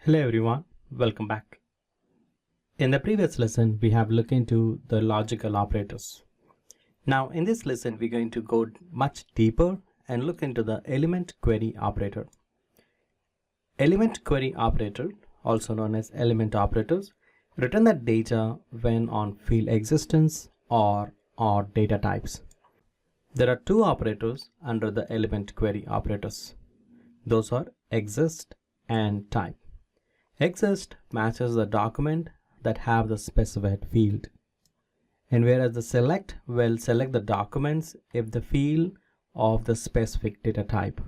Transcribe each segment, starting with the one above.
Hello everyone, welcome back. In the previous lesson, we have looked into the logical operators. Now in this lesson, we're going to go much deeper and look into the element query operator. Element query operator, also known as element operators, return the data when on field existence or data types. There are two operators under the element query operators. Those are exist and type. Exist matches the document that have the specified field, and whereas the select will select the documents if the field of the specific data type.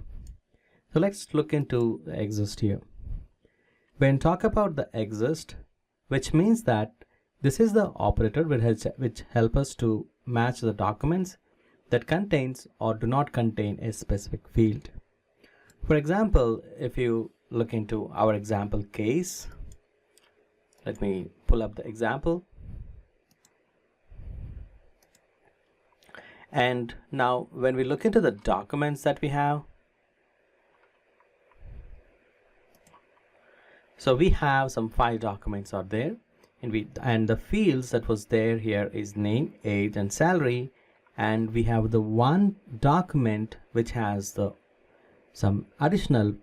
So let's look into the exist here. When talk about the exist, which means that this is the operator which help us to match the documents that contains or do not contain a specific field. For example, if you look into our example case, let me pull up the example. And now when we look into the documents that we have, so we have some 5 documents are there, and the fields that was there here is name, age and salary, and we have the one document which has some additional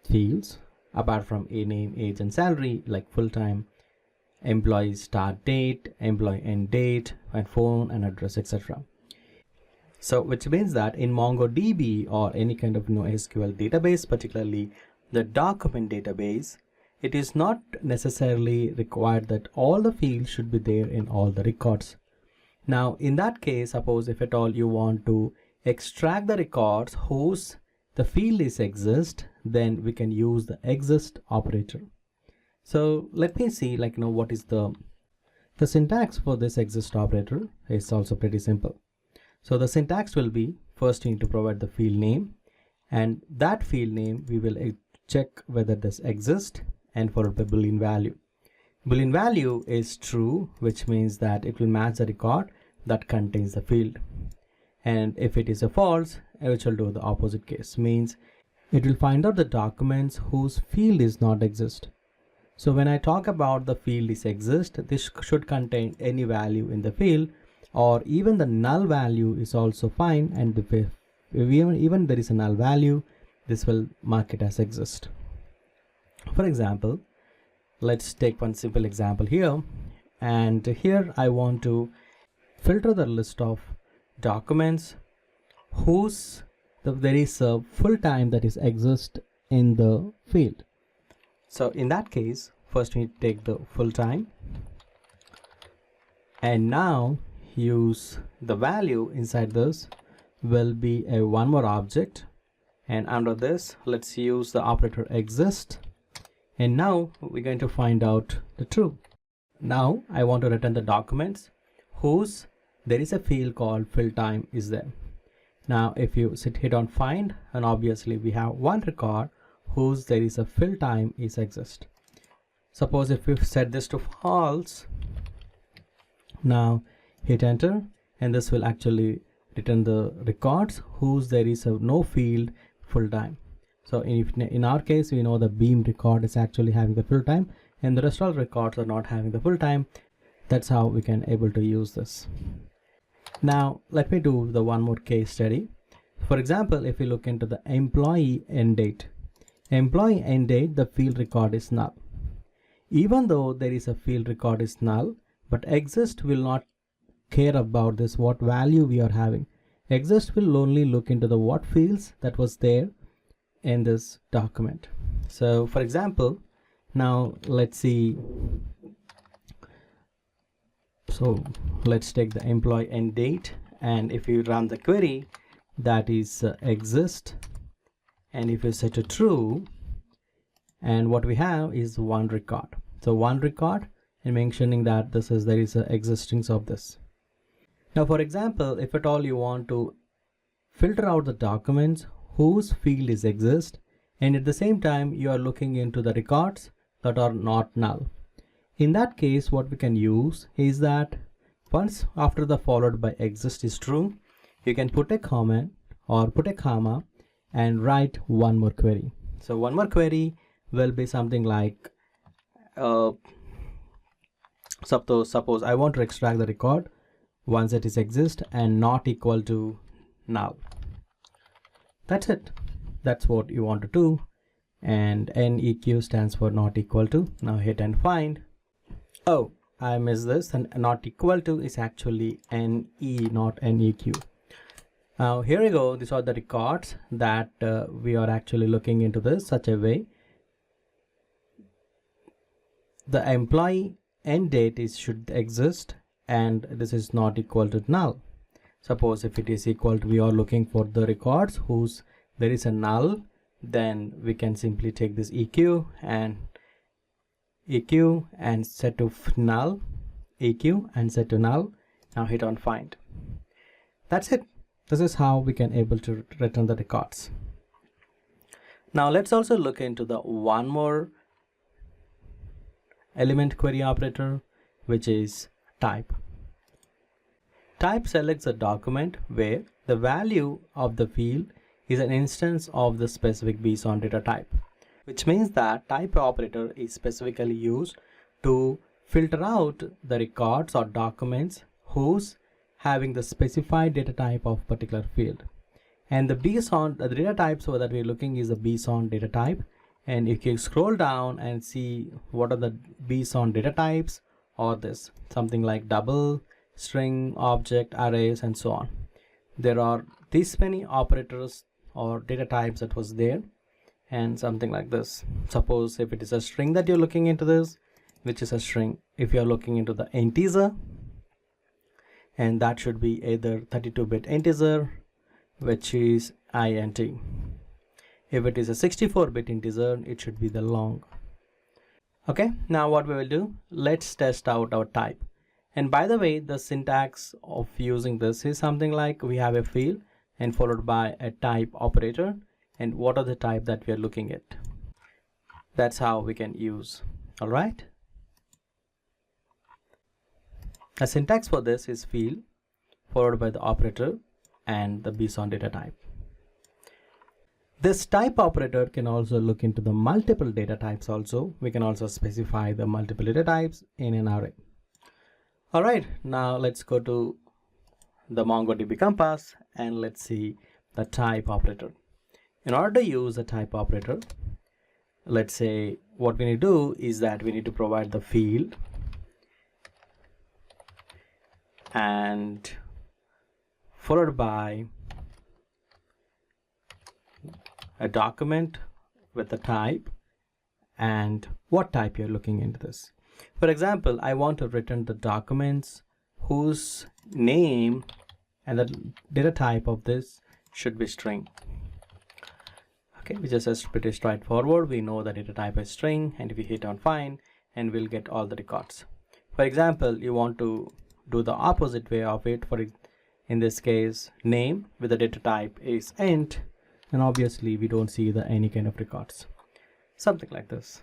fields apart from a name, age and salary, like full-time, employee start date, employee end date, and phone and address, etc. So which means that in MongoDB or any kind of NoSQL database, particularly the document database, it is not necessarily required that all the fields should be there in all the records. Now in that case, suppose if at all you want to extract the records whose the field is exist, then we can use the exist operator. So let me see, what is the syntax for this exist operator is also pretty simple. So the syntax will be, first you need to provide the field name, and that field name we will check whether this exists and for the boolean value. Boolean value is true, which means that it will match the record that contains the field. And if it is a false, it will do the opposite case, means it will find out the documents whose field is not exist. So when I talk about the field is exist, this should contain any value in the field, or even the null value is also fine, and if even there is a null value, this will mark it as exist. For example, let's take one simple example here, and here I want to filter the list of documents whose there is a full time that is exist in the field. So in that case, first we take the full time, and now use the value inside this will be a one more object, and under this let's use the operator exist, and now we're going to find out the true. Now I want to return the documents whose there is a field called fill time is there. Now if you hit on find, and obviously we have one record whose there is a fill time is exist. Suppose if we set this to false, now hit enter, and this will actually return the records whose there is no field full time. So in our case, we know the beam record is actually having the full time, and the rest of the records are not having the full time. That's how we can able to use this. Now let me do the one more case study. For example, if we look into the employee end date, the field record is null. Even though there is a field record is null, but exist will not care about this, what value we are having. Exist will only look into the what fields that was there in this document. So for example, now let's see. So let's take the employee end date, and if you run the query, that is exist, and if you set to true, and what we have is one record. So one record, and mentioning that there is a existence of this. Now for example, if at all you want to filter out the documents whose field is exist, and at the same time you are looking into the records that are not null. In that case, what we can use is that once after the followed by exist is true, you can put a comment or put a comma and write one more query. So one more query will be something like suppose I want to extract the record once it is exist and not equal to null. That's it. That's what you want to do. And NEQ stands for not equal to. Now hit and find. Oh, I missed this, and not equal to is actually NE, not NEQ. Now here we go. These are the records that we are actually looking into this such a way. The employee end date should exist, and this is not equal to null. Suppose if it is equal to, we are looking for the records whose there is a null, then we can simply take this EQ and set to null, EQ and set to null. Now hit on find. That's it. This is how we can able to return the records. Now let's also look into the one more element query operator, which is type. Type selects a document where the value of the field is an instance of the specific BSON data type, which means that type operator is specifically used to filter out the records or documents whose having the specified data type of particular field. And the BSON, the data types that we're looking is the BSON data type. And if you scroll down and see what are the BSON data types, or this something like double, string, object, arrays, and so on. There are this many operators or data types that was there, and something like this. Suppose if it is a string that you're looking into this, which is a string, if you're looking into the integer, and that should be either 32-bit integer, which is int. If it is a 64-bit integer, it should be the long. Okay, now what we will do, let's test out our type. And by the way, the syntax of using this is something like we have a field and followed by a type operator, and what are the type that we are looking at. That's how we can use. All right. The syntax for this is field followed by the operator and the BSON data type. This type operator can also look into the multiple data types also. We can also specify the multiple data types in an array. All right, now let's go to the MongoDB Compass and let's see the type operator. In order to use a type operator, let's say what we need to do is that we need to provide the field and followed by a document with the type and what type you're looking into this. For example, I want to return the documents whose name and the data type of this should be string. Okay, which is pretty straightforward. We know the data type is string, and if we hit on find, and we'll get all the records. For example, you want to do the opposite way of it. In this case, name with the data type is int, and obviously we don't see any kind of records. Something like this.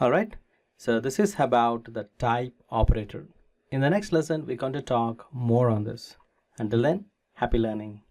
All right, so this is about the type operator. In the next lesson, we're going to talk more on this. Until then, happy learning.